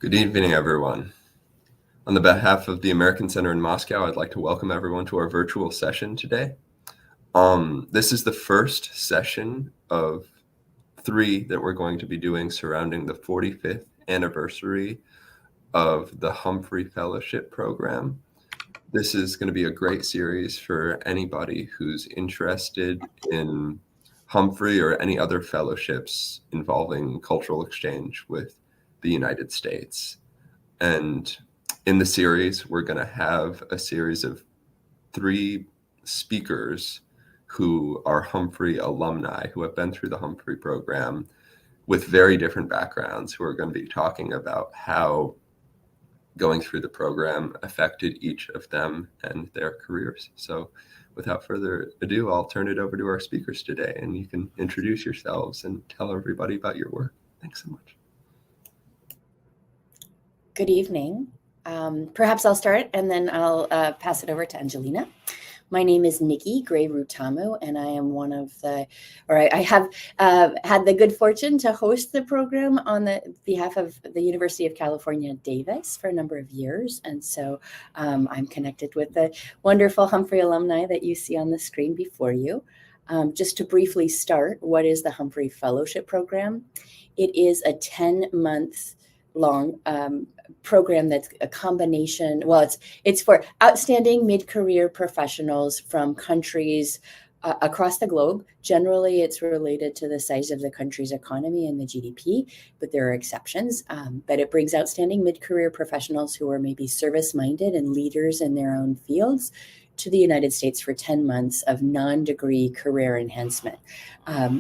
Good evening, everyone. On the behalf of the American Center in Moscow, I'd like to welcome everyone to our virtual session today. This is the first session of 3 that we're going to be doing surrounding the 45th anniversary of the Humphrey Fellowship Program. This is going to be a great series for anybody who's interested in Humphrey or any other fellowships involving cultural exchange with the United States. And in the series, we're going to have a series of 3 speakers who are Humphrey alumni, who have been through the Humphrey program with very different backgrounds, who are going to be talking about how going through the program affected each of them and their careers. So without further ado, I'll turn it over to our speakers today, and you can introduce yourselves and tell everybody about your work. Thanks so much. Good evening. Perhaps I'll start and then I'll pass it over to Angelina. My name is Nikki Gray-Rutamu, and I am I have had the good fortune to host the program on the behalf of the University of California, Davis for a number of years. And so I'm connected with the wonderful Humphrey alumni that you see on the screen before you. Just to briefly start, what is the Humphrey Fellowship Program? It is a 10-month long program that's a combination. Well, it's for outstanding mid-career professionals from countries across the globe. Generally, it's related to the size of the country's economy and the GDP, but there are exceptions. But it brings outstanding mid-career professionals who are maybe service-minded and leaders in their own fields to the United States for 10 months of non-degree career enhancement.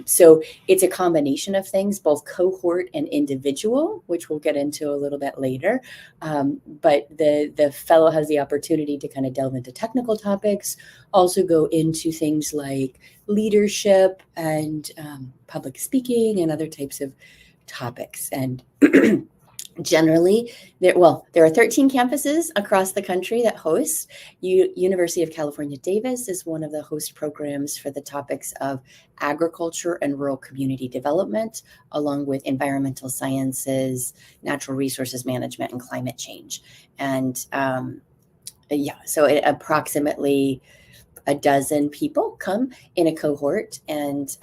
So it's a combination of things, both cohort and individual, which we'll get into a little bit later. But the fellow has the opportunity to kind of delve into technical topics, also go into things like leadership and public speaking and other types of topics. And generally, there are 13 campuses across the country that host. University of California, Davis is one of the host programs for the topics of agriculture and rural community development, along with environmental sciences, natural resources management, and climate change. And so approximately a dozen people come in a cohort, and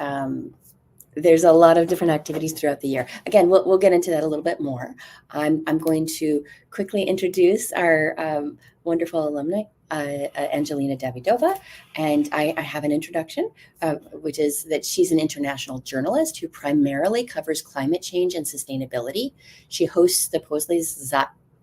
there's a lot of different activities throughout the year. Again, we'll get into that a little bit more. I'm going to quickly introduce our wonderful alumni, Angelina Davydova, and I have an introduction, which is that she's an international journalist who primarily covers climate change and sustainability. She hosts the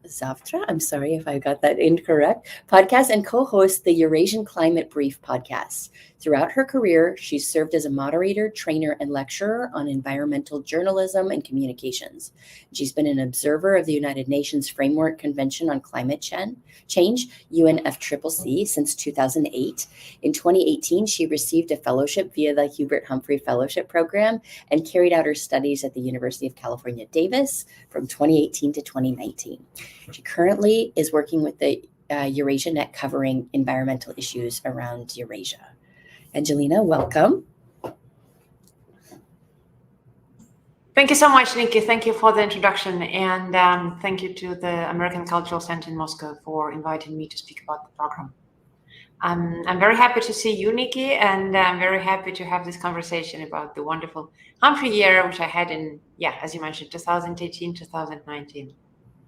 Zavtra, I'm sorry if I got that incorrect, podcast, and co-hosts the Eurasian Climate Brief podcast. Throughout her career, she's served as a moderator, trainer, and lecturer on environmental journalism and communications. She's been an observer of the United Nations Framework Convention on Climate Change, UNFCCC, since 2008. In 2018, she received a fellowship via the Hubert Humphrey Fellowship Program and carried out her studies at the University of California, Davis from 2018 to 2019. She currently is working with the Eurasia Net covering environmental issues around Eurasia. Angelina, welcome. Thank you so much, Nikki. Thank you for the introduction, and thank you to the American Cultural Center in Moscow for inviting me to speak about the program. I'm very happy to see you, Nikki, and I'm very happy to have this conversation about the wonderful Humphrey year, which I had in, as you mentioned, 2018, 2019.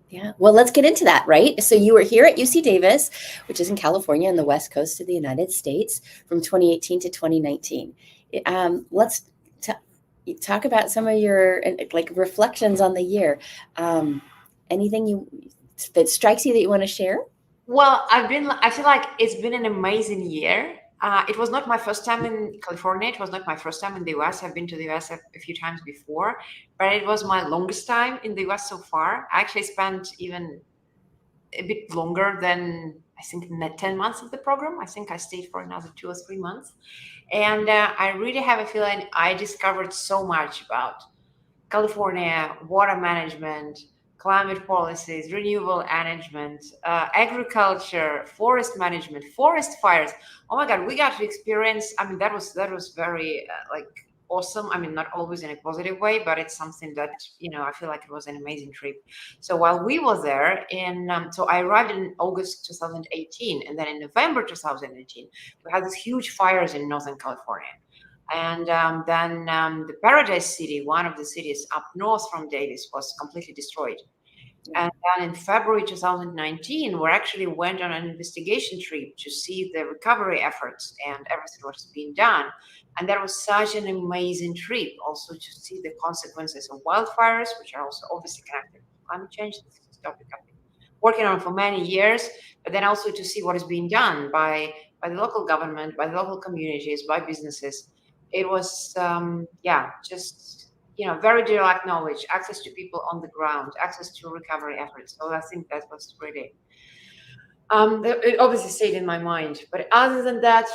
Yeah, well, let's get into that, right? So you were here at UC Davis, which is in California on the west coast of the United States from 2018 to 2019. Let's talk about some of your reflections on the year. Anything that strikes you that you want to share? Well, I feel like it's been an amazing year. It was not my first time in California. It was not my first time in the US. I've been to the US a few times before, but it was my longest time in the US so far. I actually spent even a bit longer than, I think, 10 months of the program. I think I stayed for another 2 or 3 months. And I really have a feeling I discovered so much about California, water management, climate policies, renewable management, agriculture, forest management, forest fires. Oh my God, we got to experience. I mean, that was very awesome. I mean, not always in a positive way, but it's something that, I feel like it was an amazing trip. So while we were there so I arrived in August 2018, and then in November 2018, we had these huge fires in Northern California. And then the Paradise City, one of the cities up north from Davis, was completely destroyed. And then in February 2019, we actually went on an investigation trip to see the recovery efforts and everything was being done. And that was such an amazing trip, also to see the consequences of wildfires, which are also obviously connected to climate change. This is a topic I've been working on for many years, but then also to see what is being done by the local government, by the local communities, by businesses. It was, just very direct knowledge, access to people on the ground, access to recovery efforts. So I think that was really, it obviously stayed in my mind. But other than that,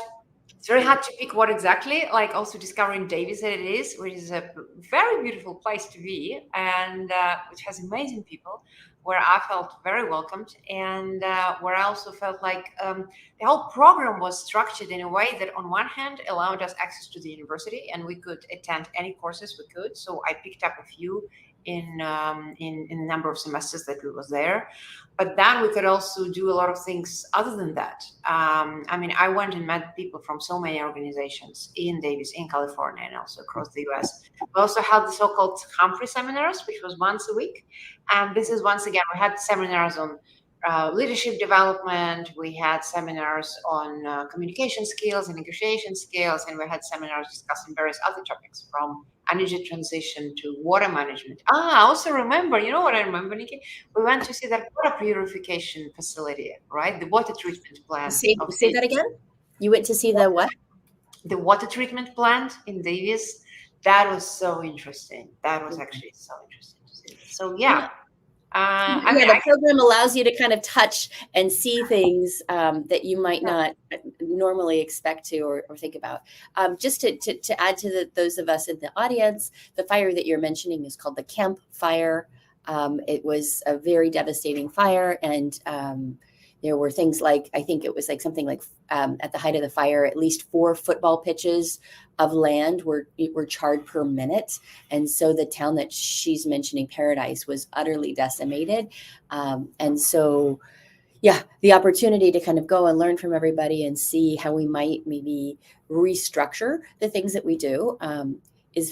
it's very hard to pick what exactly, like also discovering Davis that it is, which is a very beautiful place to be, and which has amazing people, where I felt very welcomed, and where I also felt like the whole program was structured in a way that on one hand allowed us access to the university, and we could attend any courses we could. So I picked up a few in a number of semesters that we was there. But then we could also do a lot of things other than that. I went and met people from so many organizations in Davis, in California, and also across the US. We also had the so-called Humphrey seminars, which was once a week. And this is, once again, we had seminars on leadership development. We had seminars on communication skills and negotiation skills. And we had seminars discussing various other topics, from energy transition to water management. I also remember, you know what I remember, Nikki? We went to see that water purification facility, right? The water treatment plant. Say that again? You went to see the what? The water treatment plant in Davis. That was so interesting. That was actually so interesting to see. So, yeah. The program allows you to kind of touch and see things that you might not normally expect to or think about. Just to add to those of us in the audience, the fire that you're mentioning is called the Camp Fire. It was a very devastating fire, and there were things like, I think it was like something like at the height of the fire, at least 4 football pitches of land were charred per minute. And so the town that she's mentioning, Paradise, was utterly decimated. And so, the opportunity to kind of go and learn from everybody and see how we might maybe restructure the things that we do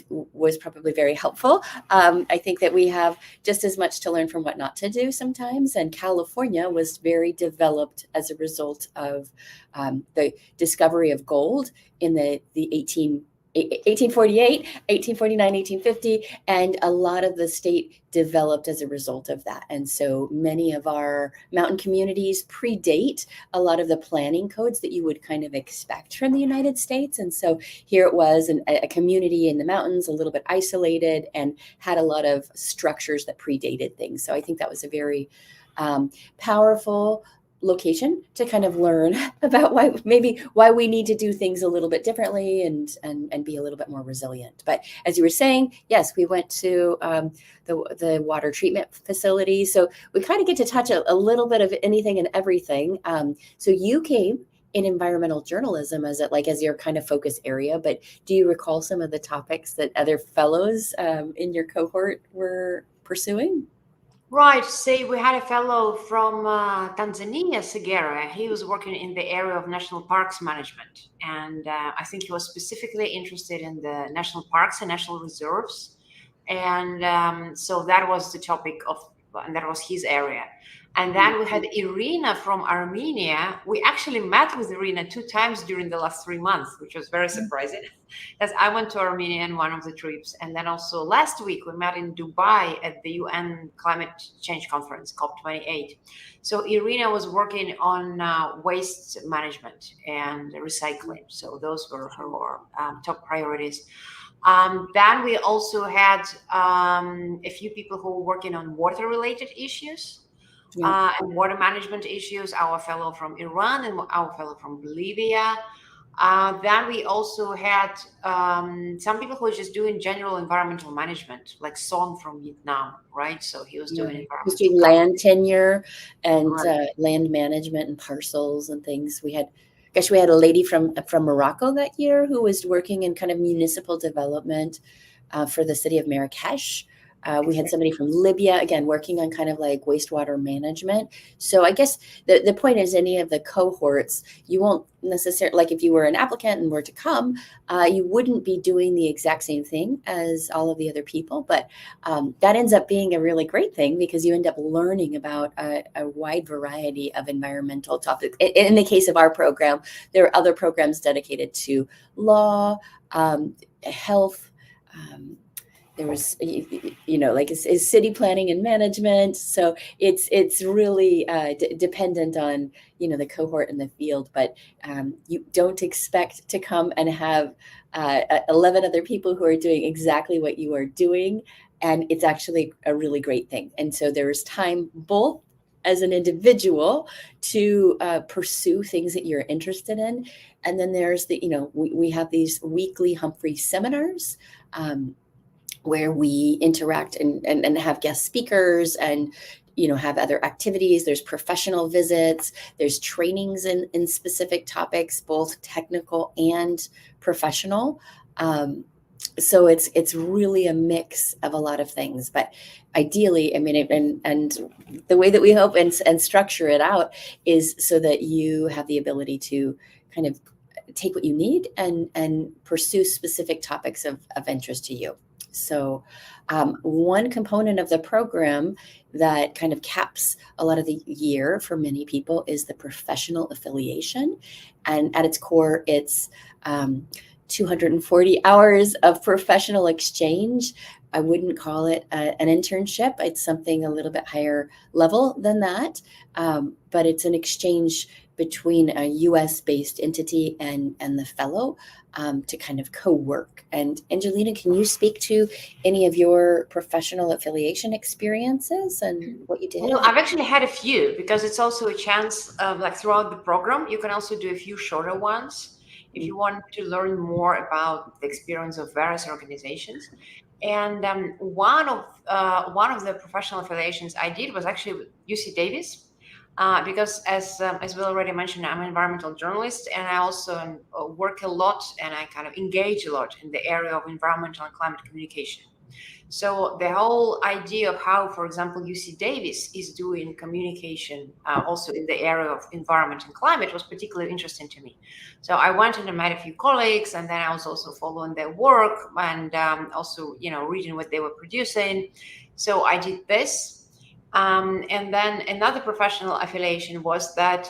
was probably very helpful. I think that we have just as much to learn from what not to do sometimes. And California was very developed as a result of the discovery of gold in the 1848, 1849, 1850, and a lot of the state developed as a result of that. And so many of our mountain communities predate a lot of the planning codes that you would kind of expect from the United States. And so here it was a community in the mountains, a little bit isolated, and had a lot of structures that predated things. So I think that was a very powerful location to kind of learn about why we need to do things a little bit differently and be a little bit more resilient. But as you were saying, yes, we went to the water treatment facility. So we kind of get to touch a little bit of anything and everything. So you came in environmental journalism as your kind of focus area, but do you recall some of the topics that other fellows in your cohort were pursuing? Right. Say we had a fellow from Tanzania, Segera. He was working in the area of national parks management. And I think he was specifically interested in the national parks and national reserves. And so that was the topic and that was his area. And then we had Irina from Armenia. We actually met with Irina 2 times during the last 3 months, which was very surprising, because I went to Armenia in one of the trips. And then also last week, we met in Dubai at the UN Climate Change Conference, COP28. So Irina was working on waste management and recycling. So those were her top priorities. Then we also had a few people who were working on water-related issues. And water management issues, our fellow from Iran and our fellow from Bolivia. Then we also had some people who were just doing general environmental management, like Son from Vietnam, right? So he was doing land tenure and land management and parcels and things. We had gosh, we had a lady from Morocco that year who was working in kind of municipal development for the city of Marrakesh. We had somebody from Libya, again, working on kind of like wastewater management. So I guess the point is, any of the cohorts, you won't necessarily, like if you were an applicant and were to come, you wouldn't be doing the exact same thing as all of the other people. But that ends up being a really great thing, because you end up learning about a wide variety of environmental topics. In the case of our program, there are other programs dedicated to law, health, there was, like is city planning and management. So it's really dependent on, the cohort in the field, but you don't expect to come and have 11 other people who are doing exactly what you are doing. And it's actually a really great thing. And so there's time both as an individual to pursue things that you're interested in. And then there's we have these weekly Humphrey seminars, where we interact and have guest speakers and, have other activities. There's professional visits, there's trainings in specific topics, both technical and professional. So it's really a mix of a lot of things, but ideally, I mean, and the way that we hope and structure it out is so that you have the ability to kind of take what you need and pursue specific topics of interest to you. So one component of the program that kind of caps a lot of the year for many people is the professional affiliation. And at its core, it's 240 hours of professional exchange. I wouldn't call it an internship. It's something a little bit higher level than that. But it's an exchange between a US-based entity and the fellow to kind of co-work. And Angelina, can you speak to any of your professional affiliation experiences and what you did? Well, I've actually had a few, because it's also a chance of, like, throughout the program, you can also do a few shorter ones if you want to learn more about the experience of various organizations. And one of the professional affiliations I did was actually with UC Davis. Because as we already mentioned, I'm an environmental journalist, and I also work a lot and I kind of engage a lot in the area of environmental and climate communication. So the whole idea of how, for example, UC Davis is doing communication also in the area of environment and climate was particularly interesting to me. So I went and I met a few colleagues, and then I was also following their work and also, reading what they were producing. So I did this. And then another professional affiliation was that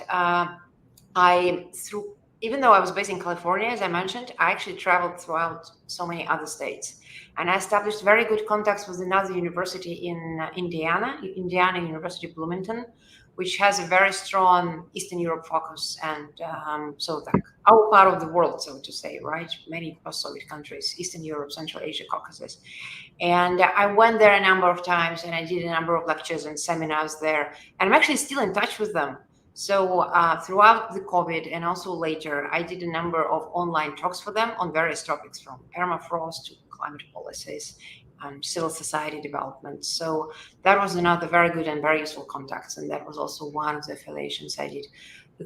even though I was based in California, as I mentioned, I actually traveled throughout so many other states. And I established very good contacts with another university in Indiana University of Bloomington, which has a very strong Eastern Europe focus. And so our part of the world, so to say, right? Many post-Soviet countries, Eastern Europe, Central Asia, Caucasus. And I went there a number of times, and I did a number of lectures and seminars there. And I'm actually still in touch with them. So throughout the COVID and also later, I did a number of online talks for them on various topics, from permafrost to climate policies, civil society development. So that was another very good and very useful contacts. And that was also one of the affiliations I did.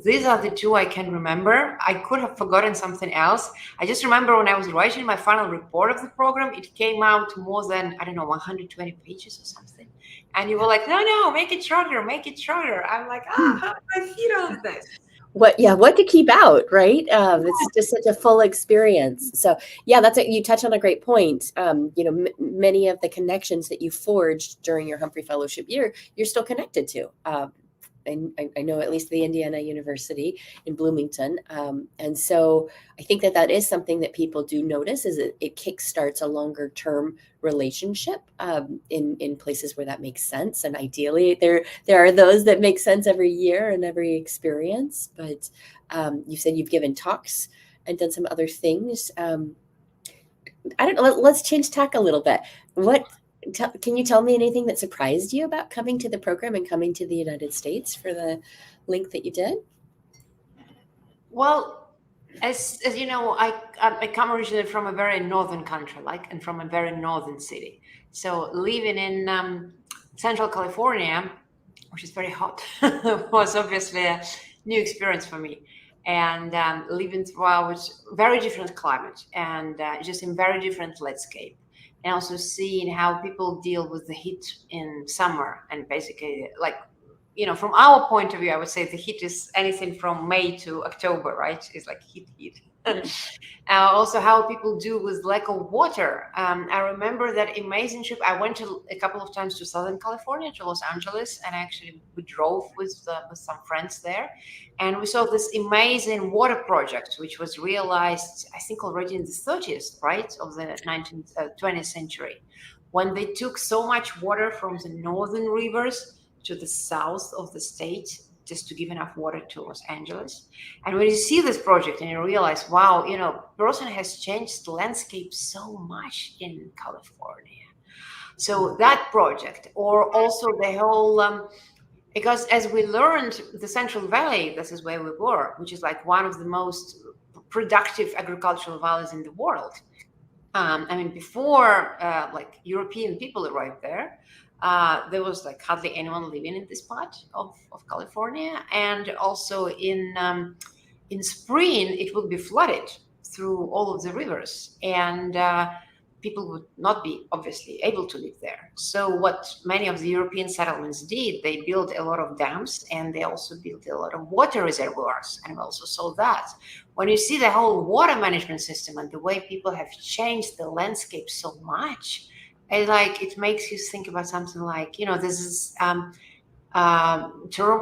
These are the two I can remember. I could have forgotten something else. I just remember when I was writing my final report of the program, it came out more than, 120 pages or something. And you were like, no, make it shorter. I'm like, how do I fit all of this? What to keep out, right? It's just such a full experience. So yeah, you touch on a great point. Many of the connections that you forged during your Humphrey Fellowship year, you're still connected to. I know at least the Indiana University in Bloomington. And so I think that is something that people do notice, is it kickstarts a longer term relationship in places where that makes sense. And ideally there are those that make sense every year and every experience. But you said you've given talks and done some other things. I don't know, let's change tack a little bit. Can you tell me anything that surprised you about coming to the program and coming to the United States for the length that you did? Well, as you know, I come originally from a very northern country, and from a very northern city. So living in Central California, which is very hot, was obviously a new experience for me. and living throughout very different climate and just in very different landscape. And also seeing how people deal with the heat in summer, and basically, like, from our point of view, I would say the heat is anything from May to October, right? It's like heat. Also, how people do with lack of water. I remember that amazing trip. I went to a couple of times to Southern California, to Los Angeles, and actually we drove with some friends there, and we saw this amazing water project, which was realized, I think, already in the 30s, right, of the 20th century, when they took so much water from the northern rivers to the south of the state just to give enough water to Los Angeles. And when you see this project and you realize, wow, person has changed the landscape so much in California. So that project, or also the whole, because as we learned, the Central Valley, this is where we were, which is like one of the most productive agricultural valleys in the world. Before like European people arrived there was like hardly anyone living in this part of California. And also in spring, it would be flooded through all of the rivers, and people would not be obviously able to live there. So what many of the European settlements did, they built a lot of dams, and they also built a lot of water reservoirs. And we also saw that. When you see the whole water management system and the way people have changed the landscape so much, it makes you think about something like, this is term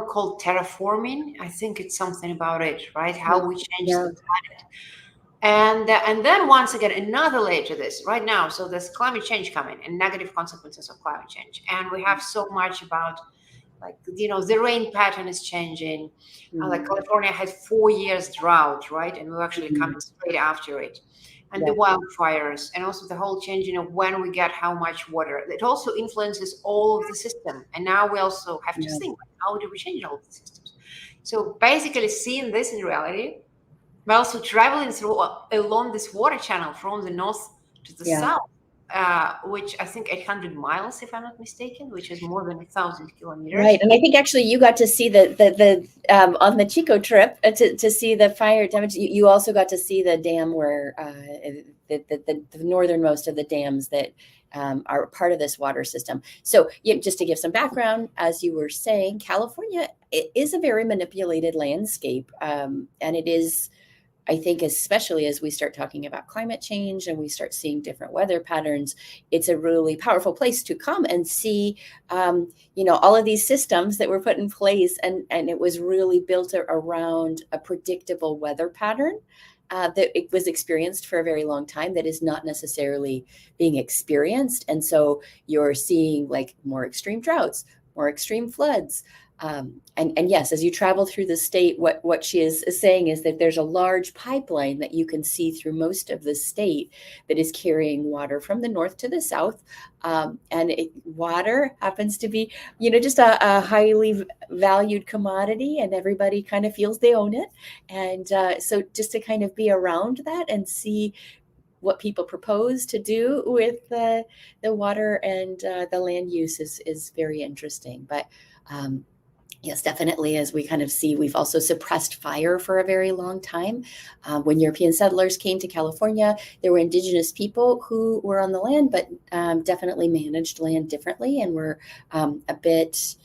called terraforming. I think it's something about it, right? How we change the planet. And then once again, another layer to this right now. So there's climate change coming and negative consequences of climate change. And we have so much about, like, the rain pattern is changing. Like California had 4 years drought, right? And we're actually coming straight after it. And the wildfires, and also the whole changing of when we get how much water. It also influences all of the system. And now we also have to think, how do we change all of the systems? So basically seeing this in reality, but also traveling along this water channel from the north to the south, which I think 800 miles, if I'm not mistaken, which is more than 1,000 kilometers. Right, and I think actually you got to see the on the Chico trip to see the fire damage. You also got to see the dam where the northernmost of the dams that are part of this water system. So just to give some background, as you were saying, California is a very manipulated landscape, and it is, I think, especially as we start talking about climate change and we start seeing different weather patterns, it's a really powerful place to come and see, all of these systems that were put in place. And it was really built around a predictable weather pattern that it was experienced for a very long time that is not necessarily being experienced. And so you're seeing like more extreme droughts, more extreme floods. And yes, as you travel through the state, what she is saying is that there's a large pipeline that you can see through most of the state that is carrying water from the north to the south. And water happens to be, just a highly valued commodity, and everybody kind of feels they own it. And so just to kind of be around that and see what people propose to do with the water and the land use is very interesting. But yes, definitely, as we kind of see, we've also suppressed fire for a very long time. When European settlers came to California, there were indigenous people who were on the land, but definitely managed land differently and were a bit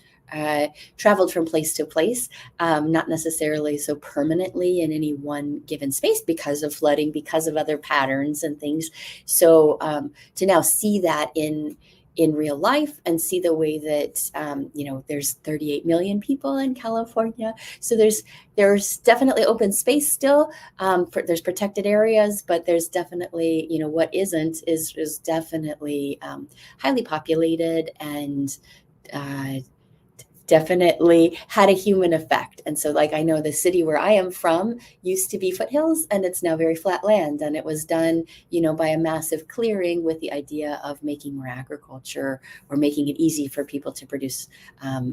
traveled from place to place, not necessarily so permanently in any one given space because of flooding, because of other patterns and things. So to now see that in real life and see the way that, there's 38 million people in California. So there's definitely open space still. There's protected areas, but there's definitely, what isn't is definitely highly populated and definitely had a human effect. And so like, I know the city where I am from used to be foothills, and it's now very flat land. And it was done, by a massive clearing with the idea of making more agriculture or making it easy for people to produce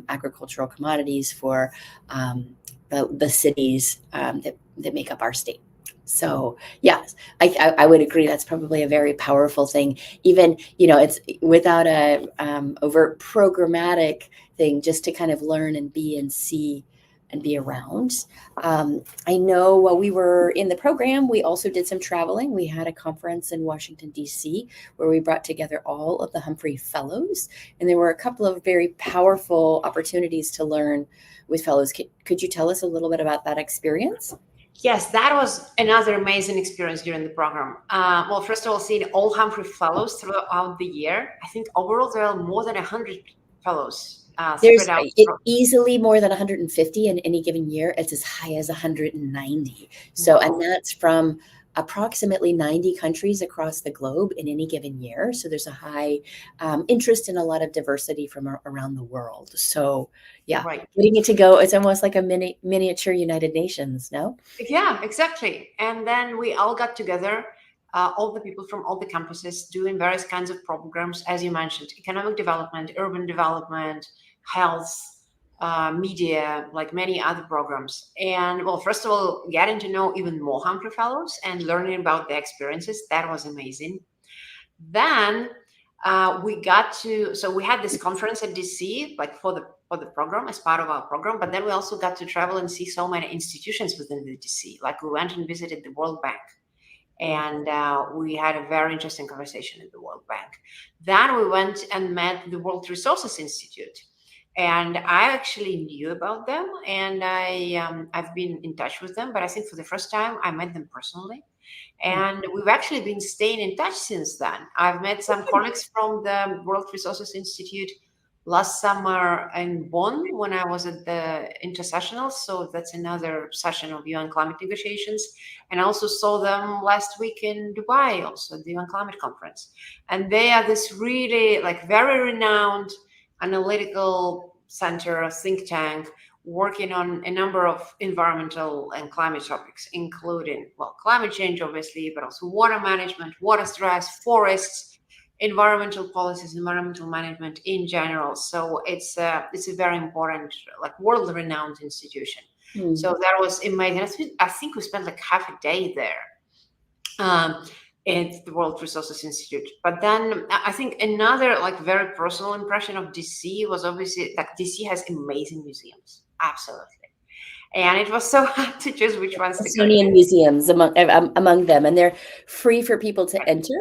agricultural commodities for the cities that make up our state. So yes, I would agree. That's probably a very powerful thing. Even, it's without a overt programmatic thing, just to kind of learn and be and see and be around. I know while we were in the program, we also did some traveling. We had a conference in Washington, D.C., where we brought together all of the Humphrey Fellows. And there were a couple of very powerful opportunities to learn with fellows. Could you tell us a little bit about that experience? Yes, that was another amazing experience during the program. Well, first of all, seeing all Humphrey Fellows throughout the year. I think overall there are more than 100 fellows There's spread out. easily more than 150 in any given year. It's as high as 190. So, Wow. and that's from approximately 90 countries across the globe in any given year. So there's a high interest in a lot of diversity from around the world. So yeah, Right. getting it to go, it's almost like a miniature United Nations, no? Yeah, exactly. And then we all got together, all the people from all the campuses doing various kinds of programs, as you mentioned, economic development, urban development, health, media, like many other programs. And well, first of all, getting to know even more Humphrey Fellows and learning about their experiences, that was amazing. Then we had this conference at DC, like for the program, as part of our program, but then we also got to travel and see so many institutions within the DC. Like we went and visited the World Bank, and we had a very interesting conversation at the World Bank. Then we went and met the World Resources Institute, and I actually knew about them, and I've been in touch with them, but I think for the first time I met them personally. And we've actually been staying in touch since then. I've met some colleagues from the World Resources Institute last summer in Bonn when I was at the Intersessional. So that's another session of UN climate negotiations. And I also saw them last week in Dubai, also at the UN Climate Conference. And they are this really like very renowned analytical center, think tank, working on a number of environmental and climate topics, including, well, climate change, obviously, but also water management, water stress, forests, environmental policies, environmental management in general. So it's a very important, like world-renowned institution. So that was amazing. I think we spent like half a day there. At the World Resources Institute. But then I think another like very personal impression of DC was obviously like DC has amazing museums, absolutely. And it was so hard to choose which ones to go Smithsonian to. museums among them, and they're free for people to enter.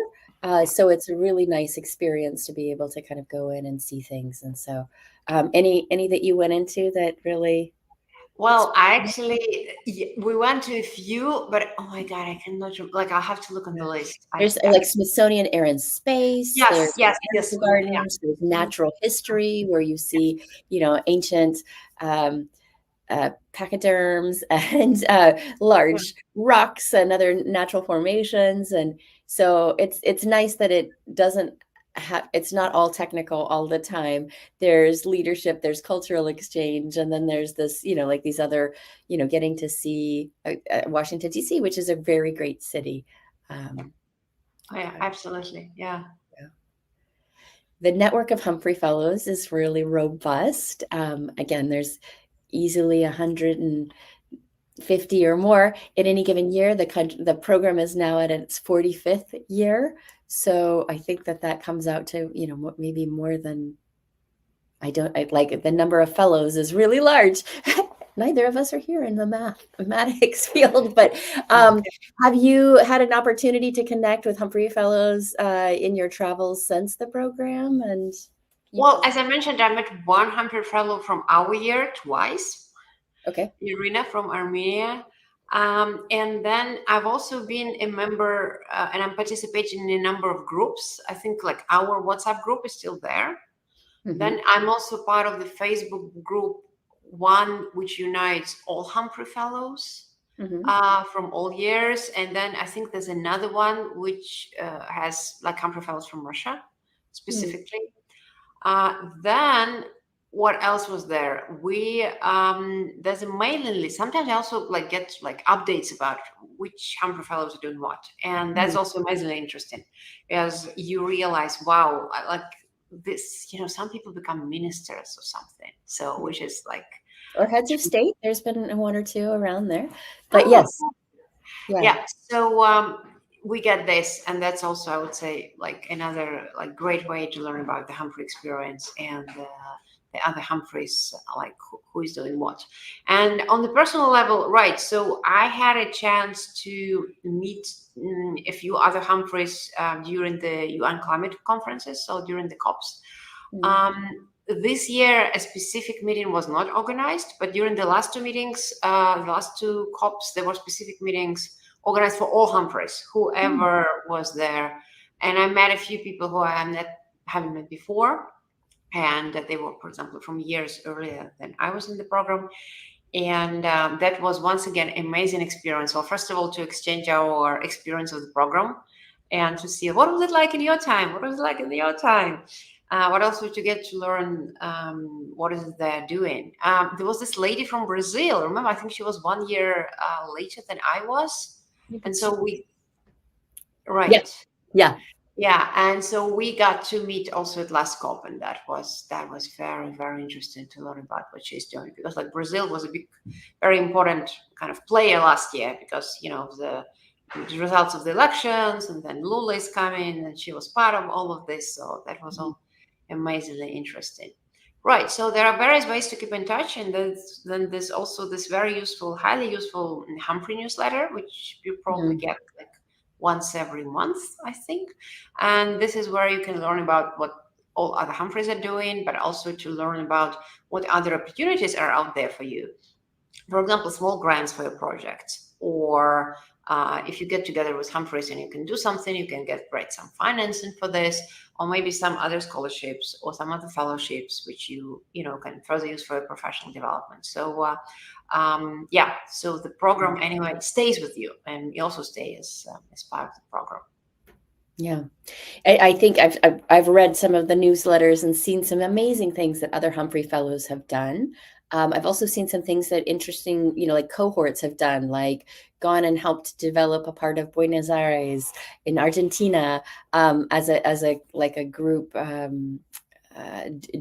So it's a really nice experience to be able to kind of go in and see things. And so any that you went into that really... Well, we went to a few, but oh my God, I cannot, like, I'll have to look on the list. There's like Smithsonian Air and Space. Yes. There's gardens. There's natural history where you see, ancient pachyderms and large rocks and other natural formations. And so it's nice that it doesn't it's not all technical all the time. There's leadership, there's cultural exchange, and then there's this, like these other, getting to see Washington, D.C., which is a very great city. Yeah, absolutely. Yeah. The network of Humphrey Fellows is really robust. Again, there's easily 150 or more in any given year. The program is now at its 45th year. So I think that comes out to, maybe more than like the number of fellows is really large. Neither of us are here in the mathematics field, but have you had an opportunity to connect with Humphrey Fellows in your travels since the program? And well, as I mentioned, I met one Humphrey Fellow from our year twice. Okay. Irina from Armenia. And then I've also been a member and I'm participating in a number of groups. I think like our WhatsApp group is still there. Mm-hmm. Then I'm also part of the Facebook group, one which unites all Humphrey Fellows from all years. And then I think there's another one which has like Humphrey Fellows from Russia specifically. Then what else was there? There's a mailing list. Sometimes I also like get like updates about which Humphrey Fellows are doing what, and that's also amazingly interesting, as you realize, wow, like this, some people become ministers or something. So which is like, or heads of state. There's been one or two around there, but yes, yeah. So we get this, and that's also, I would say, like another like great way to learn about the Humphrey experience and the other Humphreys, like who is doing what. And on the personal level, right, so I had a chance to meet a few other Humphreys during the UN climate conferences, so during the COPs. This year, a specific meeting was not organized, but during the last two meetings, the last two COPs, there were specific meetings organized for all Humphreys, whoever was there. And I met a few people who I haven't met before, and they were, for example, from years earlier than I was in the program. And that was once again amazing experience. So first of all, to exchange our experience of the program and to see what was it like in your time, what was it like in your time. What else to get to learn what is it they're doing. There was this lady from Brazil. Remember, I think she was 1 year later than I was. And so yeah, and so we got to meet also at last COP, and that was very, very interesting to learn about what she's doing, because like Brazil was a big, very important kind of player last year, because the results of the elections, and then Lula is coming, and she was part of all of this, so that was all amazingly interesting. Right, so there are various ways to keep in touch, and then there's also this very useful, highly useful Humphrey newsletter, which you probably get like once every month, I think. And this is where you can learn about what all other Humphreys are doing, but also to learn about what other opportunities are out there for you. For example, small grants for your project, or if you get together with Humphreys and you can do something, you can get some financing for this, or maybe some other scholarships or some other fellowships, which you can further use for your professional development. So so the program anyway stays with you, and you also stay as part of the program. Yeah, I think I've read some of the newsletters and seen some amazing things that other Humphrey Fellows have done. I've also seen some things that interesting, like cohorts have done, like gone and helped develop a part of Buenos Aires in Argentina as a group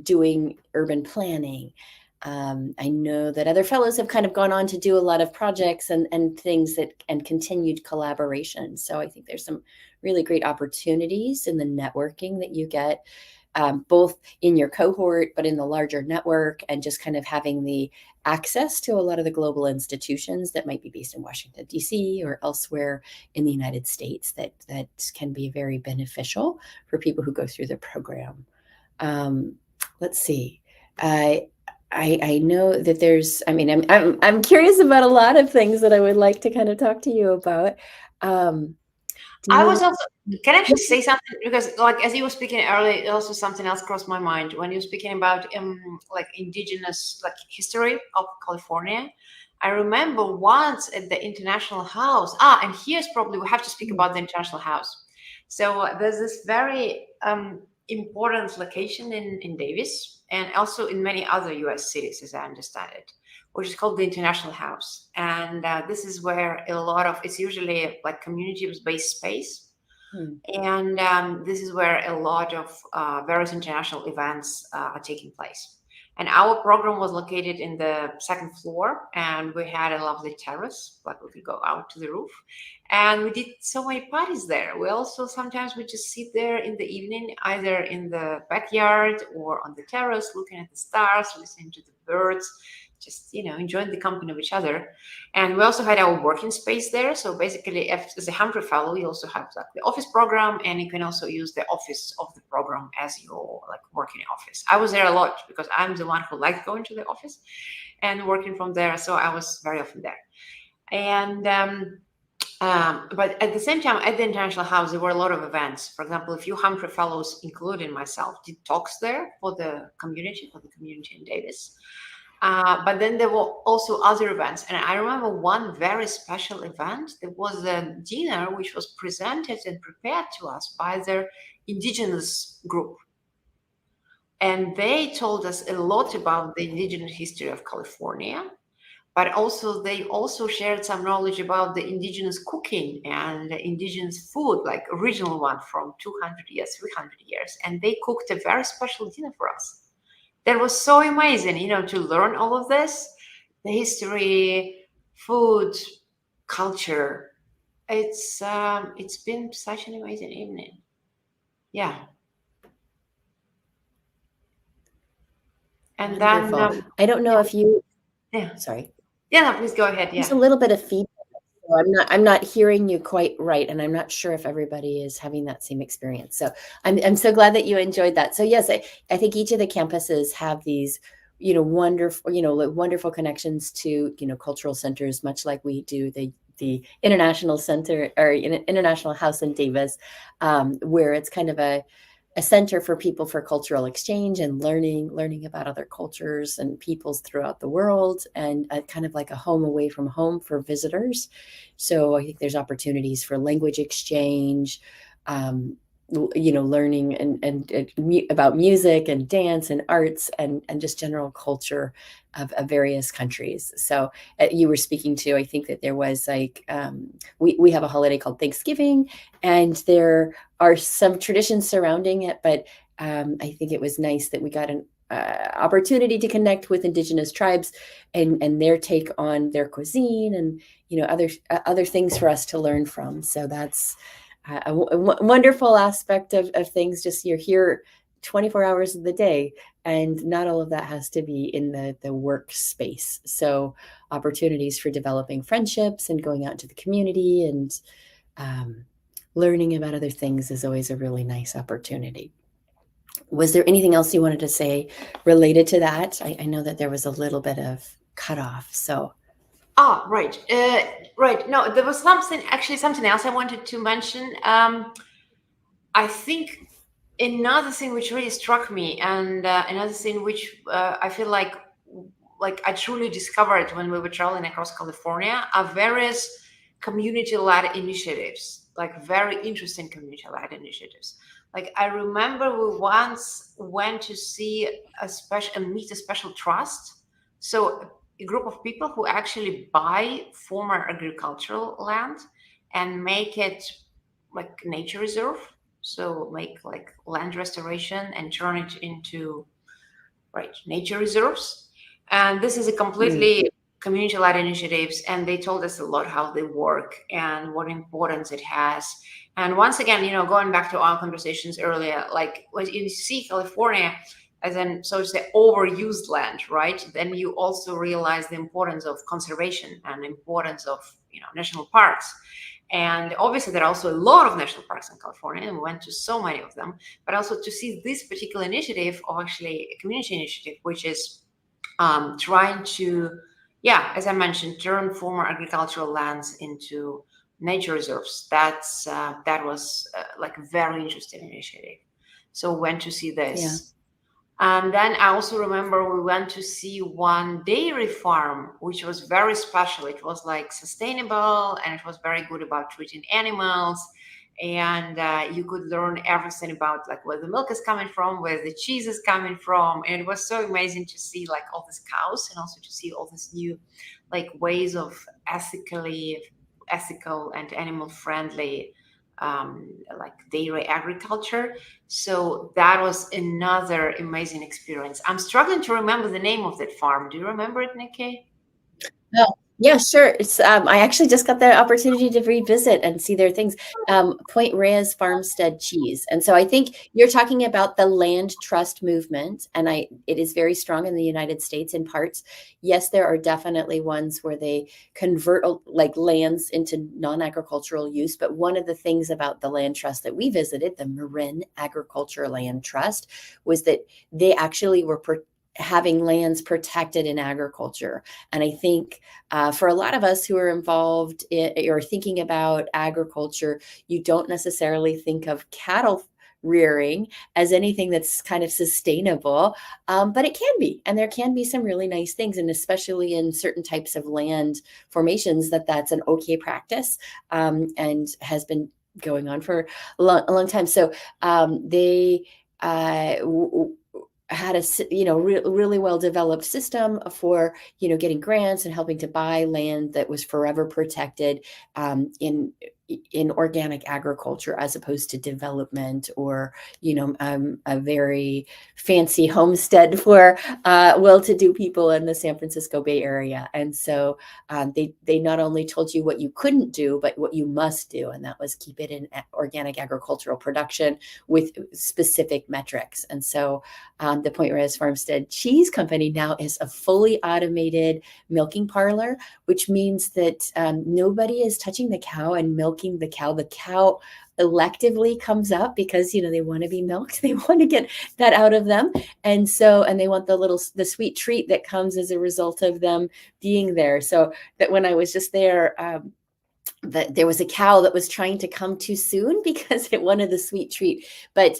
doing urban planning. I know that other fellows have kind of gone on to do a lot of projects and things and continued collaboration. So I think there's some really great opportunities in the networking that you get, both in your cohort, but in the larger network, and just kind of having the access to a lot of the global institutions that might be based in Washington, D.C. or elsewhere in the United States that can be very beneficial for people who go through the program. Let's see. I know that there's, I'm curious about a lot of things that I would like to kind of talk to you about. I was also, can I actually say something? Because like, as you were speaking earlier, also something else crossed my mind when you were speaking about like indigenous history of California. I remember once at the International House, and here's probably, we have to speak about the International House. So there's this very important location in Davis, and also in many other US cities, as I understand it, which is called the International House. And this is where a lot of, it's usually like community-based space. And this is where a lot of various international events are taking place. And our program was located in the second floor, and we had a lovely terrace, like we could go out to the roof. And we did so many parties there. We also sometimes would just sit there in the evening, either in the backyard or on the terrace, looking at the stars, listening to the birds, just enjoying the company of each other. And we also had our working space there. So basically, as a Humphrey Fellow, you also have like the office program, and you can also use the office of the program as your working office. I was there a lot because I'm the one who liked going to the office and working from there. So I was very often there. And but at the same time, at the International House, there were a lot of events. For example, a few Humphrey Fellows, including myself, did talks there for the community in Davis. But then there were also other events. And I remember one very special event. There was a dinner which was presented and prepared to us by their indigenous group. And they told us a lot about the indigenous history of California. But also, they also shared some knowledge about the indigenous cooking and the indigenous food, like original one from 200 years, 300 years. And they cooked a very special dinner for us. That was so amazing, to learn all of this, the history, food, culture. It's been such an amazing evening. Yeah. And Wonderful. then, I don't know if you, yeah, sorry, yeah, no, please go ahead. there's Yeah. a little bit of feedback. So I'm not hearing you quite right, and I'm not sure if everybody is having that same experience. So I'm so glad that you enjoyed that. So yes, I think each of the campuses have these, wonderful, like wonderful connections to, cultural centers, much like we do the International Center or International House in Davis, where it's kind of a center for people for cultural exchange and learning about other cultures and peoples throughout the world, and kind of like a home away from home for visitors. So I think there's opportunities for language exchange, learning and about music and dance and arts and just general culture of various countries. So you were speaking to, I think that there was like, we have a holiday called Thanksgiving, and there are some traditions surrounding it, but I think it was nice that we got an opportunity to connect with indigenous tribes and their take on their cuisine and other things for us to learn from. So that's a wonderful aspect of things. Just you're here 24 hours of the day, and not all of that has to be in the workspace. So opportunities for developing friendships and going out into the community and learning about other things is always a really nice opportunity. Was there anything else you wanted to say related to that? I know that there was a little bit of cutoff. So. Right. Right. No, there was something else I wanted to mention. I think another thing which really struck me, and another thing which I feel like I truly discovered when we were traveling across California, are various community-led initiatives, like very interesting community-led initiatives. Like I remember we once went to see meet a special trust. So a group of people who actually buy former agricultural land and make it like nature reserve. So make like land restoration and turn it into nature reserves. And this is a completely community-led initiatives, and they told us a lot how they work and what importance it has. And once again, going back to our conversations earlier, like when you see California as an, so to say, overused land, right? Then you also realize the importance of conservation and the importance of national parks. And obviously, there are also a lot of national parks in California, and we went to so many of them. But also to see this particular initiative, or actually a community initiative, which is trying to, as I mentioned, turn former agricultural lands into nature reserves. That was like a very interesting initiative. So went to see this. Yeah. And then I also remember we went to see one dairy farm, which was very special. It was like sustainable, and it was very good about treating animals. And you could learn everything about like where the milk is coming from, where the cheese is coming from. And it was so amazing to see like all these cows, and also to see all these new like ways of ethical and animal friendly like dairy agriculture. So that was another amazing experience. I'm struggling to remember the name of that farm. Do you remember it, Nikki? No. Yeah, sure. It's I actually just got the opportunity to revisit and see their things. Point Reyes Farmstead Cheese. And so I think you're talking about the land trust movement, and it is very strong in the United States in parts. Yes, there are definitely ones where they convert like lands into non-agricultural use. But one of the things about the land trust that we visited, the Marin Agriculture Land Trust, was that they actually were having lands protected in agriculture. And I think for a lot of us who are involved or thinking about agriculture, you don't necessarily think of cattle rearing as anything that's kind of sustainable, but it can be. And there can be some really nice things, and especially in certain types of land formations, that's an okay practice, and has been going on for a long time. So they had a really well developed system for getting grants and helping to buy land that was forever protected in in organic agriculture as opposed to development or, a very fancy homestead for well-to-do people in the San Francisco Bay Area. And so they not only told you what you couldn't do, but what you must do. And that was keep it in organic agricultural production with specific metrics. And so the Point Reyes Farmstead Cheese Company now is a fully automated milking parlor, which means that nobody is touching the cow and milking the cow. The cow electively comes up because, they want to be milked. They want to get that out of them. And they want the sweet treat that comes as a result of them being there. So that when I was just there, there was a cow that was trying to come too soon because it wanted the sweet treat, but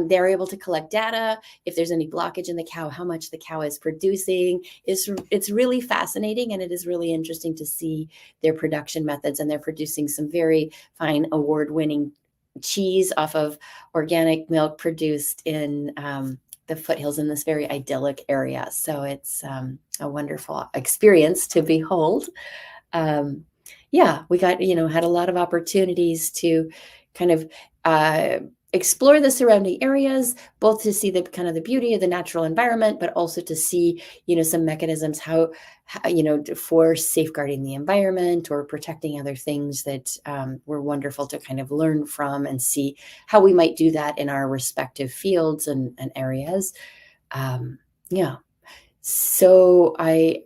they're able to collect data if there's any blockage in the cow, how much the cow is producing. It's really fascinating, and it is really interesting to see their production methods, and they're producing some very fine award-winning cheese off of organic milk produced in the foothills in this very idyllic area. So it's a wonderful experience to behold. We got, had a lot of opportunities to kind of explore the surrounding areas, both to see the kind of the beauty of the natural environment, but also to see, some mechanisms how for safeguarding the environment or protecting other things that were wonderful to kind of learn from and see how we might do that in our respective fields and areas. So I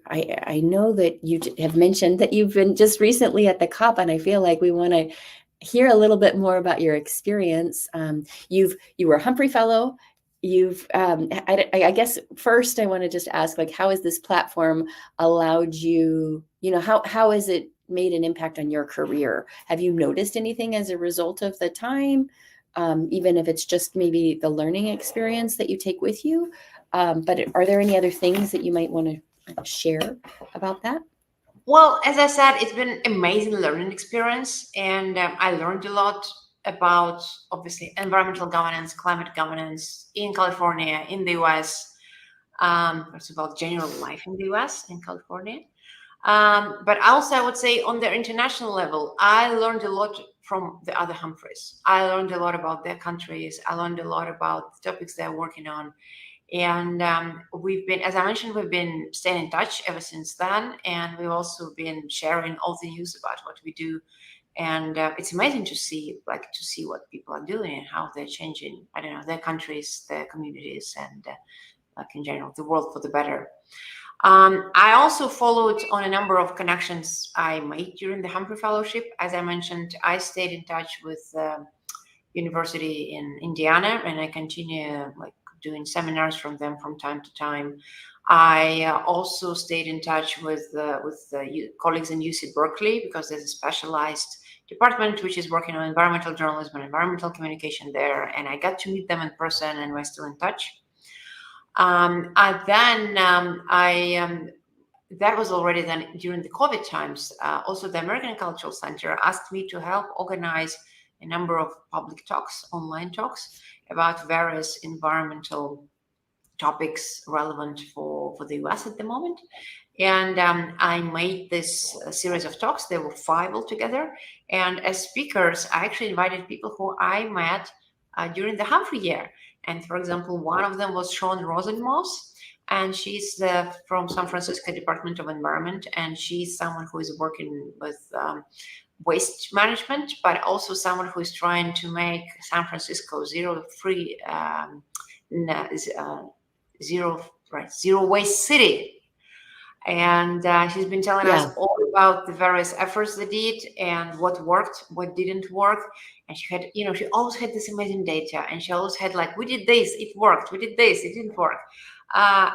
know that you have mentioned that you've been just recently at the COP, and I feel like we want to hear a little bit more about your experience. You were a Humphrey Fellow. I guess first I want to just ask, how has this platform allowed you, how has it made an impact on your career? Have you noticed anything as a result of the time? Even if it's just maybe the learning experience that you take with you? But are there any other things that you might want to share about that? Well, as I said, it's been an amazing learning experience, and I learned a lot about, obviously, environmental governance, climate governance in California, in the US, first of all, general life in the US and California. But also, I would say on the international level, I learned a lot from the other Humphreys. I learned a lot about their countries. I learned a lot about the topics they're working on. And as I mentioned, we've been staying in touch ever since then. And we've also been sharing all the news about what we do. And it's amazing to see what people are doing and how they're changing, their countries, their communities, and in general, the world for the better. I also followed on a number of connections I made during the Humphrey Fellowship. As I mentioned, I stayed in touch with University in Indiana, and I continue doing seminars from them from time to time. I also stayed in touch with colleagues in UC Berkeley, because there's a specialized department which is working on environmental journalism and environmental communication there, and I got to meet them in person, and we're still in touch. That was already then during the COVID times. Also, the American Cultural Center asked me to help organize a number of public talks, online talks, about various environmental topics relevant for the US at the moment. And I made this series of talks. There were 5 altogether. And as speakers, I actually invited people who I met during the Humphrey year. And for example, one of them was Sean Rosenmoss, and she's from San Francisco Department of Environment. And she's someone who is working with waste management, but also someone who is trying to make San Francisco zero waste city. And she's been telling us all about the various efforts they did and what worked, what didn't work. And she had, she always had this amazing data, and she always had we did this, it worked. We did this, it didn't work. I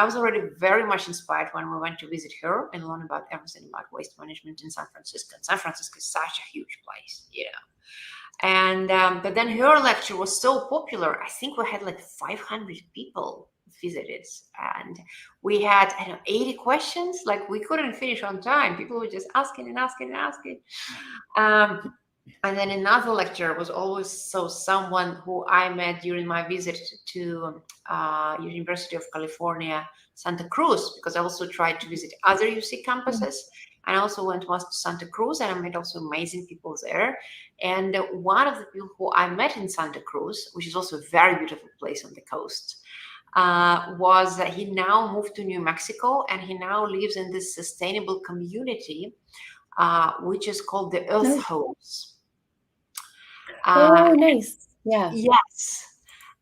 was already very much inspired when we went to visit her and learn about everything about waste management in San Francisco. And San Francisco is such a huge place, And but then her lecture was so popular. I think we had 500 people visited, and we had 80 questions. We couldn't finish on time. People were just asking and asking and asking. And then another lecture was always someone who I met during my visit to University of California, Santa Cruz, because I also tried to visit other UC campuses. And I also went once to Santa Cruz, and I met also amazing people there. And one of the people who I met in Santa Cruz, which is also a very beautiful place on the coast, was that he now moved to New Mexico, and he now lives in this sustainable community, which is called the Earth Nice. Homes. Oh, nice. Yeah. Yes.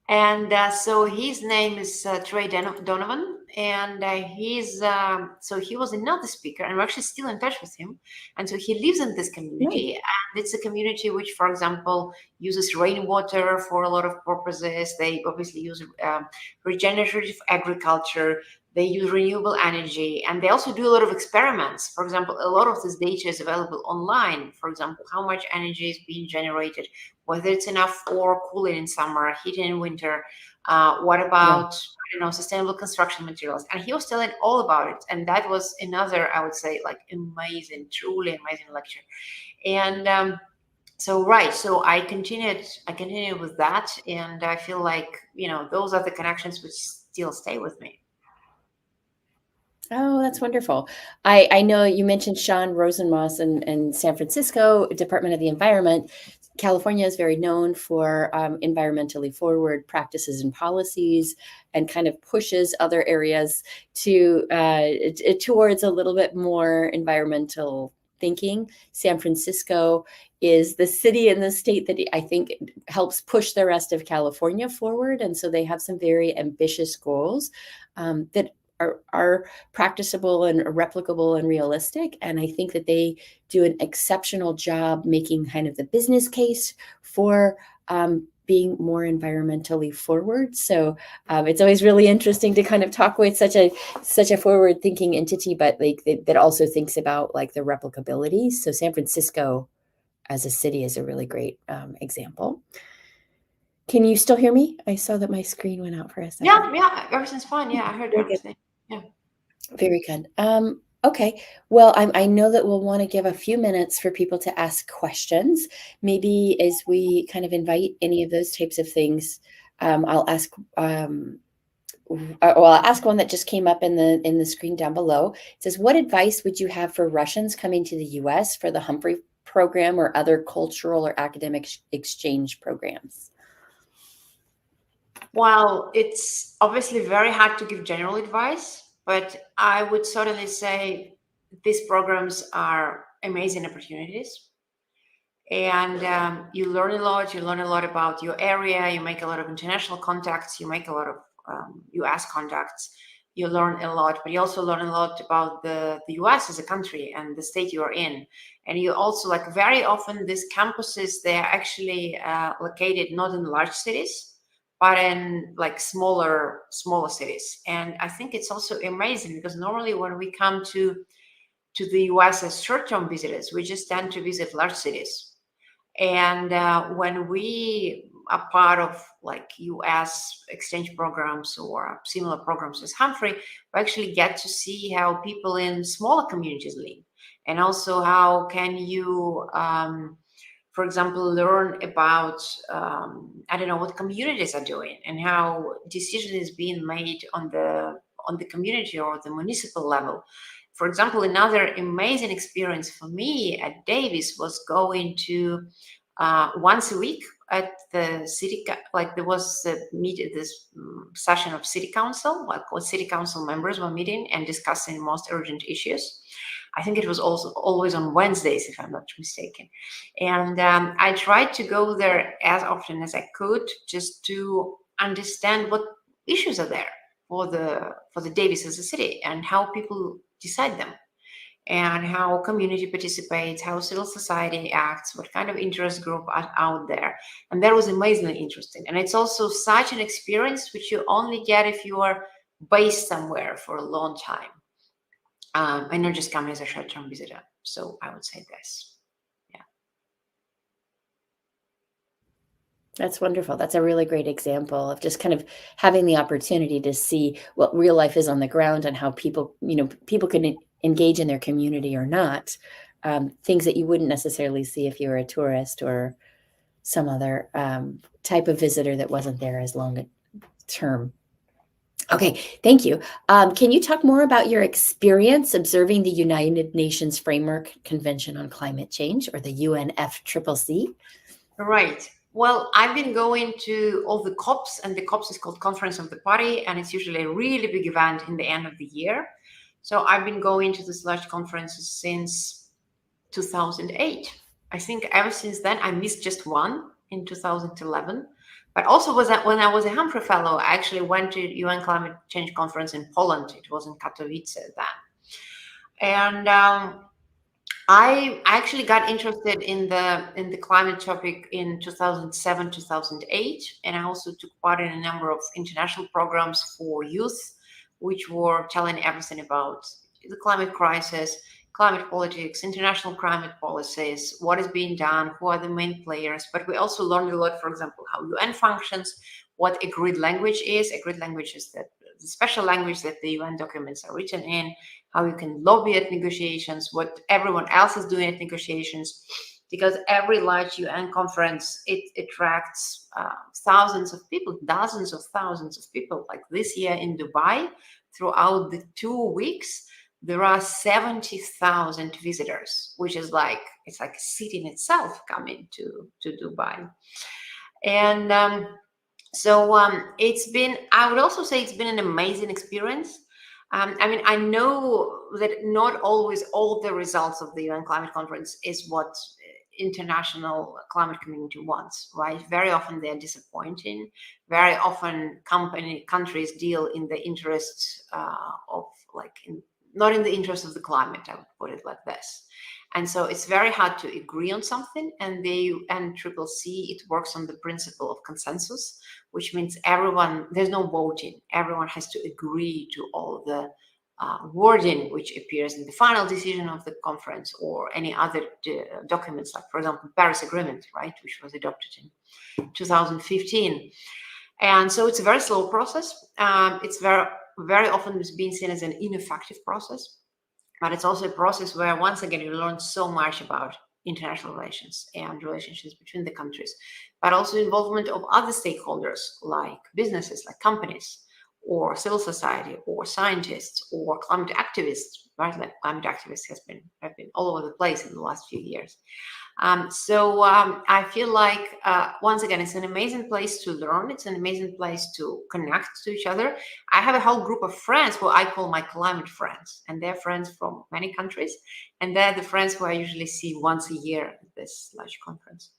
And so his name is Trey Donovan, and so he was another speaker, and we're actually still in touch with him. And so he lives in this community, and it's a community which, for example, uses rainwater for a lot of purposes. They obviously use regenerative agriculture. They use renewable energy, and they also do a lot of experiments. For example, a lot of this data is available online. For example, how much energy is being generated, whether it's enough for cooling in summer, heating in winter. What about, sustainable construction materials? And he was telling all about it. And that was another, I would say, like amazing, truly amazing lecture. And so I continued with that, and I feel like, those are the connections which still stay with me. Oh, that's wonderful. I know you mentioned Sean Rosenmoss in San Francisco, Department of the Environment. California is very known for environmentally forward practices and policies, and kind of pushes other areas to towards a little bit more environmental thinking. San Francisco is the city in the state that I think helps push the rest of California forward, and so they have some very ambitious goals that are practicable and replicable and realistic. And I think that they do an exceptional job making kind of the business case for being more environmentally forward. So it's always really interesting to kind of talk with such a forward thinking entity, but like that also thinks about like the replicability. So San Francisco as a city is a really great example. Can you still hear me? I saw that my screen went out for a second. Yeah, everything's fine. Yeah, I heard everything. Yeah. Very good. Okay. Well, I know that we'll want to give a few minutes for people to ask questions. Maybe as we kind of invite any of those types of things, I'll ask. I'll ask one that just came up in the screen down below. It says, "What advice would you have for Russians coming to the U.S. for the Humphrey program or other cultural or academic exchange programs?" Well, it's obviously very hard to give general advice, but I would certainly say these programs are amazing opportunities. And you learn a lot. You learn a lot about your area. You make a lot of international contacts. You make a lot of U.S. contacts. You learn a lot, but you also learn a lot about the U.S. as a country and the state you are in. And you also, like, very often these campuses, they are actually located not in large cities, but in like smaller cities. And I think it's also amazing because normally when we come to the US as short-term visitors, we just tend to visit large cities. And when we are part of like US exchange programs or similar programs as Humphrey, we actually get to see how people in smaller communities live, and also how can you for example, learn about, what communities are doing and how decision is being made on the community or the municipal level. For example, another amazing experience for me at Davis was going to once a week at the city, like there was this session of city council, like what city council members were meeting and discussing most urgent issues. I think it was also always on Wednesdays, if I'm not mistaken. And I tried to go there as often as I could, just to understand what issues are there for the Davis as a city and how people decide them, and how community participates, how civil society acts, what kind of interest group are out there. And that was amazingly interesting. And it's also such an experience which you only get if you are based somewhere for a long time. And not just coming as a short-term visitor. So I would say this. Yeah. That's wonderful. That's a really great example of just kind of having the opportunity to see what real life is on the ground and how people can engage in their community or not. Things that you wouldn't necessarily see if you were a tourist or some other type of visitor that wasn't there as long a term. Okay, thank you. Can you talk more about your experience observing the United Nations Framework Convention on Climate Change, or the UNFCCC? Right. Well, I've been going to all the COPs, and the COPs is called Conference of the Party, and it's usually a really big event in the end of the year. So I've been going to these large conferences since 2008. I think ever since then, I missed just one in 2011. But also when I was a Humphrey Fellow, I actually went to UN Climate Change Conference in Poland. It was in Katowice then. And I actually got interested in the climate topic in 2007, 2008, and I also took part in a number of international programs for youth, which were telling everything about the climate crisis, climate politics, international climate policies, what is being done, who are the main players. But we also learned a lot, for example, how UN functions, what a grid language is. A grid language is the special language that the UN documents are written in, how you can lobby at negotiations, what everyone else is doing at negotiations, because every large UN conference, it attracts thousands of people, dozens of thousands of people. Like this year in Dubai, throughout the 2 weeks, there are 70,000 visitors, which is like, it's like a city in itself coming to Dubai. And it's been, I would also say it's been an amazing experience. I mean, I know that not always all the results of the UN climate conference is what international climate community wants, right? Very often they're disappointing. Very often countries deal in the interests of not in the interest of the climate, I would put it like this. And so it's very hard to agree on something. And the UNCCC, it works on the principle of consensus, which means there's no voting. Everyone has to agree to all the wording which appears in the final decision of the conference or any other documents, like, for example, Paris Agreement, right, which was adopted in 2015. And so it's a very slow process. It's very often being seen as an ineffective process, but it's also a process where, once again, you learn so much about international relations and relationships between the countries, but also involvement of other stakeholders like businesses, like companies, or civil society, or scientists, or climate activists, right? Like climate activists have been all over the place in the last few years. I feel like, once again, it's an amazing place to learn. It's an amazing place to connect to each other. I have a whole group of friends who I call my climate friends, and they're friends from many countries. And they're the friends who I usually see once a year at this large conference.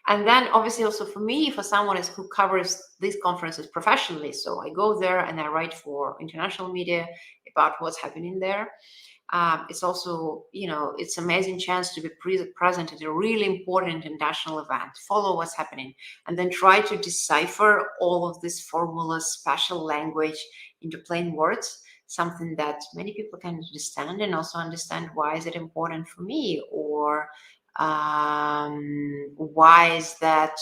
And then obviously also for me, for someone who covers these conferences professionally, so I go there and I write for international media about what's happening there. It's also, it's an amazing chance to be present at a really important international event, follow what's happening, and then try to decipher all of this formulas, special language into plain words, something that many people can understand, and also understand why is it important for me, or why is that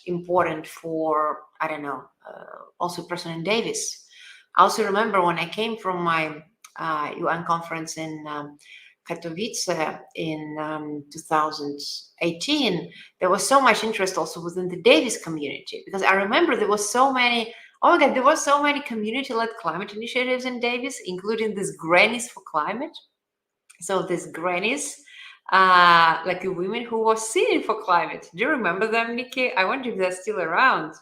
important for, I don't know, also a person in Davis. I also remember when I came from my UN conference in Katowice in 2018, there was so much interest also within the Davis community, because I remember there was so many, there were so many community-led climate initiatives in Davis, including these Grannies for Climate. So these grannies, like the women who were singing for climate. Do you remember them, Nikki? I wonder if they're still around.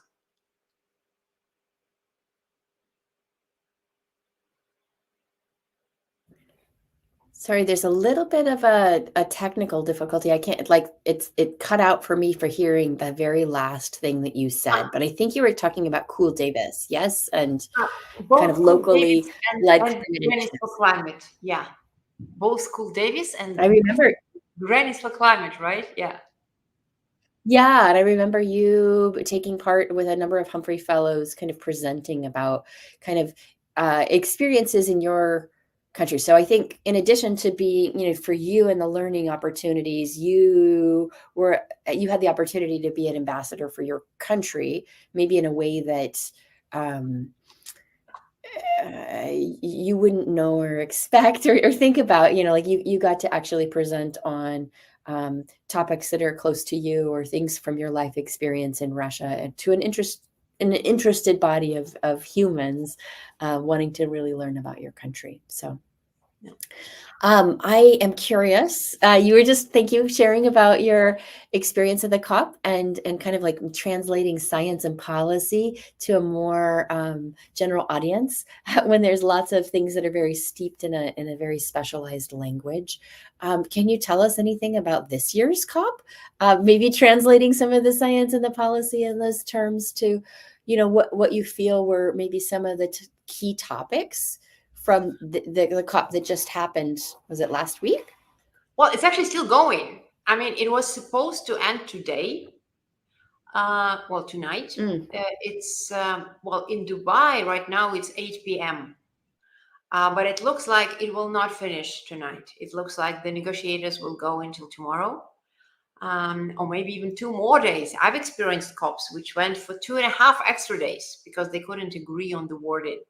Sorry, there's a little bit of a technical difficulty. I can't, it cut out for me for hearing the very last thing that you said, but I think you were talking about Cool Davis, yes? And kind of locally led Grannies for Climate, yeah. Both Cool Davis and I remember Grannies for Climate, right? Yeah. Yeah, and I remember you taking part with a number of Humphrey Fellows, kind of presenting about kind of experiences in your country. So I think, in addition to being, for you and the learning opportunities, you had the opportunity to be an ambassador for your country, maybe in a way that you wouldn't know or expect or think about. You got to actually present on topics that are close to you, or things from your life experience in Russia, and to an an interested body of humans wanting to really learn about your country. So I am curious. You were just, thank you, sharing about your experience at the COP and kind of like translating science and policy to a more general audience when there's lots of things that are very steeped in a very specialized language. Can you tell us anything about this year's COP? Maybe translating some of the science and the policy in those terms to, what you feel were maybe some of the key topics from the COP that just happened. Was it last week? Well, it's actually still going. I mean, it was supposed to end today. Well, tonight. It's in Dubai right now. It's 8 p.m. But it looks like it will not finish tonight. It looks like the negotiators will go until tomorrow, or maybe even 2 more days. I've experienced COPs which went for 2.5 extra days because they couldn't agree on the wording.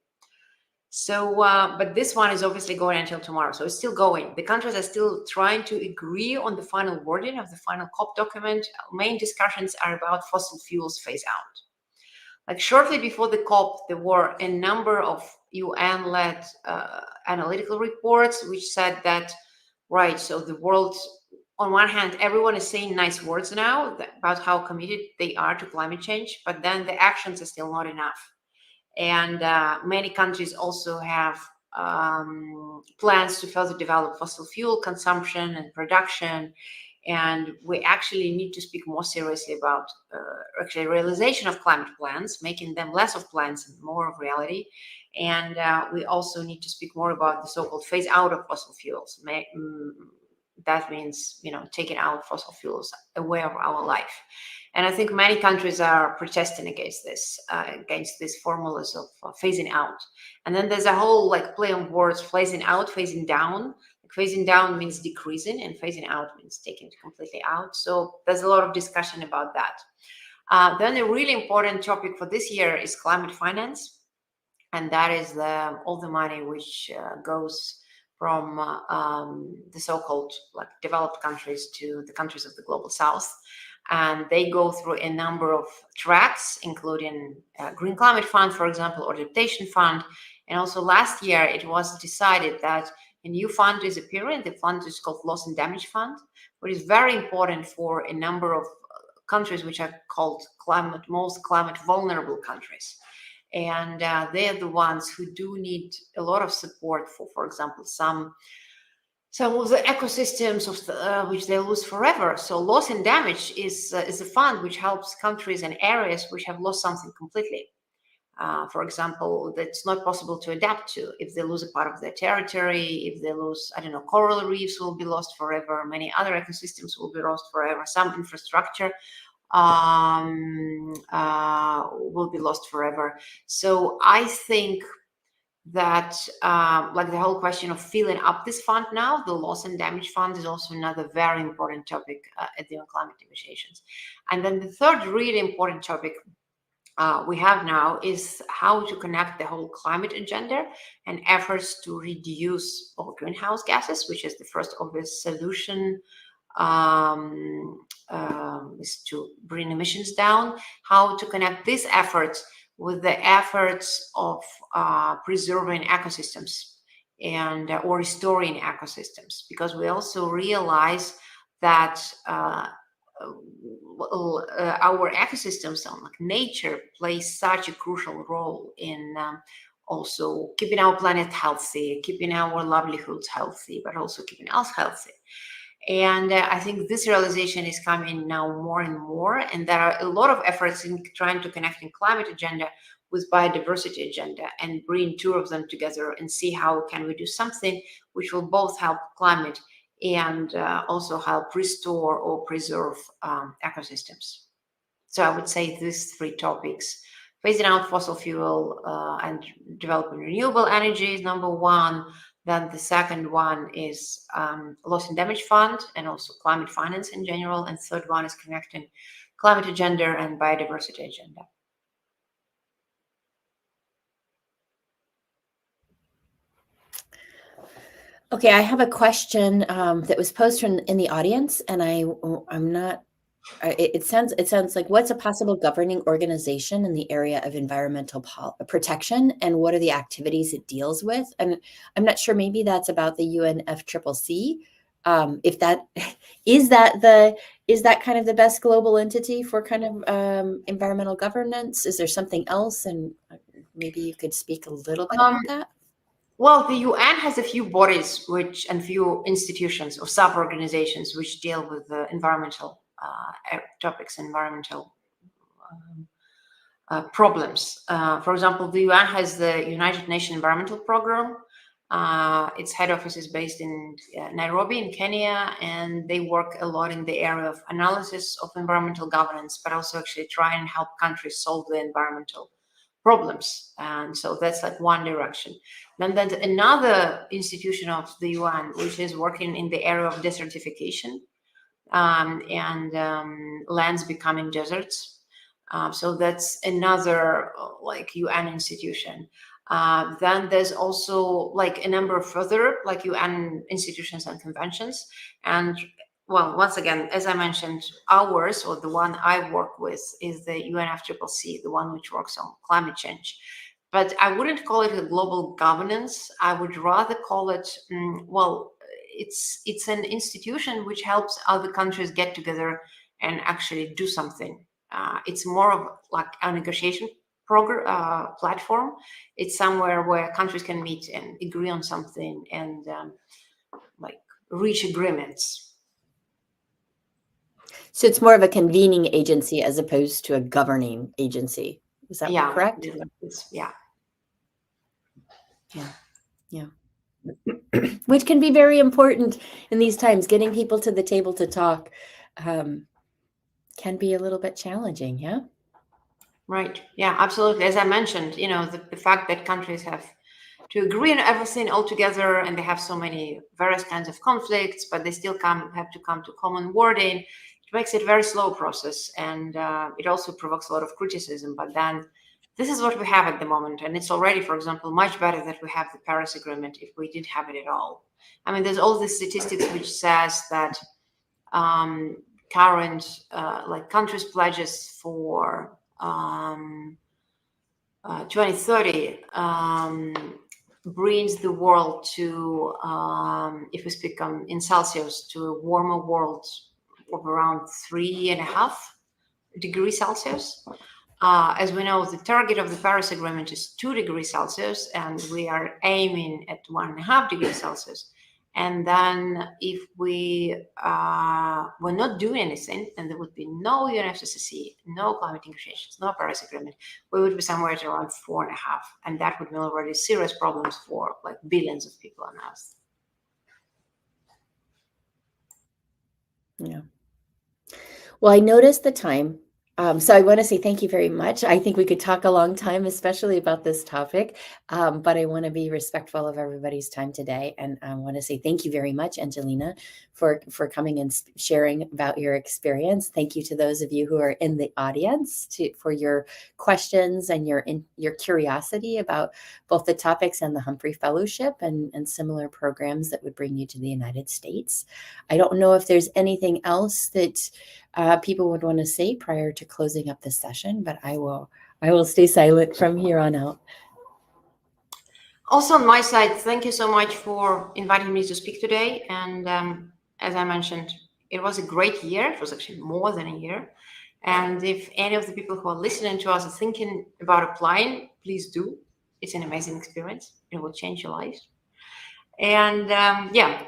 So, but this one is obviously going until tomorrow. So it's still going. The countries are still trying to agree on the final wording of the final COP document. Main discussions are about fossil fuels phase out. Like shortly before the COP, there were a number of UN-led analytical reports which said that, right, so the world, on one hand, everyone is saying nice words now about how committed they are to climate change, but then the actions are still not enough. And many countries also have plans to further develop fossil fuel consumption and production. And we actually need to speak more seriously about actually realization of climate plans, making them less of plans and more of reality. And we also need to speak more about the so-called phase out of fossil fuels. That means, taking out fossil fuels away of our life. And I think many countries are protesting against these formulas of phasing out. And then there's a whole play on words: phasing out, phasing down. Phasing down means decreasing, and phasing out means taking it completely out. So there's a lot of discussion about that. Then a really important topic for this year is climate finance, and that is all the money which goes from the so-called developed countries to the countries of the global south. And they go through a number of tracks, including Green Climate Fund, for example, or Adaptation Fund. And also last year, it was decided that a new fund is appearing. The fund is called Loss and Damage Fund, which is very important for a number of countries which are called most climate vulnerable countries. And they are the ones who do need a lot of support for example, some of the ecosystems which they lose forever. So loss and damage is a fund which helps countries and areas which have lost something completely. For example, that's not possible to adapt to. If they lose a part of their territory, if they lose, coral reefs will be lost forever. Many other ecosystems will be lost forever. Some infrastructure will be lost forever. So I think that the whole question of filling up this fund now, the loss and damage fund, is also another very important topic at the UN climate negotiations. And then the third really important topic we have now is how to connect the whole climate agenda and efforts to reduce all greenhouse gases, which is the first obvious solution, is to bring emissions down, how to connect these efforts with the efforts of preserving ecosystems and or restoring ecosystems, because we also realize that our ecosystems, nature, plays such a crucial role in also keeping our planet healthy, keeping our livelihoods healthy, but also keeping us healthy. And I think this realization is coming now more and more, and there are a lot of efforts in trying to connect in climate agenda with biodiversity agenda and bring two of them together and see how can we do something which will both help climate and also help restore or preserve ecosystems. So I would say these three topics: phasing out fossil fuel and developing renewable energy is number one. Then the second one is loss and damage fund and also climate finance in general. And third one is connecting climate agenda and biodiversity agenda. Okay, I have a question that was posted in the audience, and I'm not it sounds like, what's a possible governing organization in the area of environmental protection, and what are the activities it deals with? And I'm not sure, maybe that's about the UNFCCC. If that is that kind of the best global entity for kind of environmental governance? Is there something else? And maybe you could speak a little bit about that. Well, the UN has a few bodies and few institutions or sub-organizations which deal with environmental topics, environmental problems. For example, the UN has the United Nations Environmental Program. Its head office is based in Nairobi in Kenya, and they work a lot in the area of analysis of environmental governance, but also actually try and help countries solve the environmental problems. And so that's like one direction. And then another institution of the UN, which is working in the area of desertification and lands becoming deserts. So that's another like UN institution. Then there's also like a number of further like UN institutions and conventions. And well, once again, as I mentioned, ours, or the one I work with, is the UNFCCC, the one which works on climate change. But I wouldn't call it a global governance. I would rather call it, it's an institution which helps other countries get together and actually do something. It's more of like a negotiation platform. It's somewhere where countries can meet and agree on something and like reach agreements. So it's more of a convening agency as opposed to a governing agency. Is that correct? Yeah. Which can be very important in these times. Getting people to the table to talk can be a little bit challenging. Yeah. Right. Yeah, absolutely. As I mentioned, the fact that countries have to agree on everything all together, and they have so many various kinds of conflicts, but they still have to come to common wording. It makes it a very slow process, and it also provokes a lot of criticism. But then this is what we have at the moment, and it's already, for example, much better that we have the Paris Agreement if we didn't have it at all. I mean, there's all these statistics which says that current like countries' pledges for 2030 brings the world to, if we speak in Celsius, to a warmer world of around 3.5 degrees Celsius. As we know, the target of the Paris Agreement is 2 degrees Celsius, and we are aiming at 1.5 degrees Celsius. And then if we were not doing anything, and there would be no UNFCCC, no climate negotiations, no Paris Agreement, we would be somewhere at around 4.5. And that would mean already serious problems for like billions of people on Earth. Yeah. Well, I noticed the time. So I want to say thank you very much. I think we could talk a long time, especially about this topic, but I want to be respectful of everybody's time today. And I want to say thank you very much, Angelina, for coming and sharing about your experience. Thank you to those of you who are in the audience for your questions and your curiosity about both the topics and the Humphrey Fellowship and similar programs that would bring you to the United States. I don't know if there's anything else that people would want to say prior to closing up this session, but I will stay silent from here on out. Also on my side, thank you so much for inviting me to speak today. And as I mentioned, it was a great year. It was actually more than a year. And if any of the people who are listening to us are thinking about applying, please do. It's an amazing experience. It will change your life. And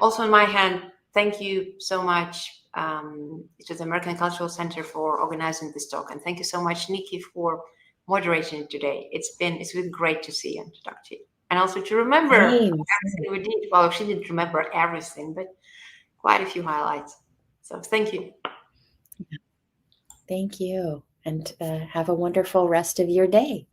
also on my hand, thank you so much to the American Cultural Center for organizing this talk. And thank you so much, Nikki, for moderating it today. It's been great to see you and to talk to you. And also to remember everything we did. Well, she didn't remember everything, but quite a few highlights. So thank you. Thank you. And have a wonderful rest of your day.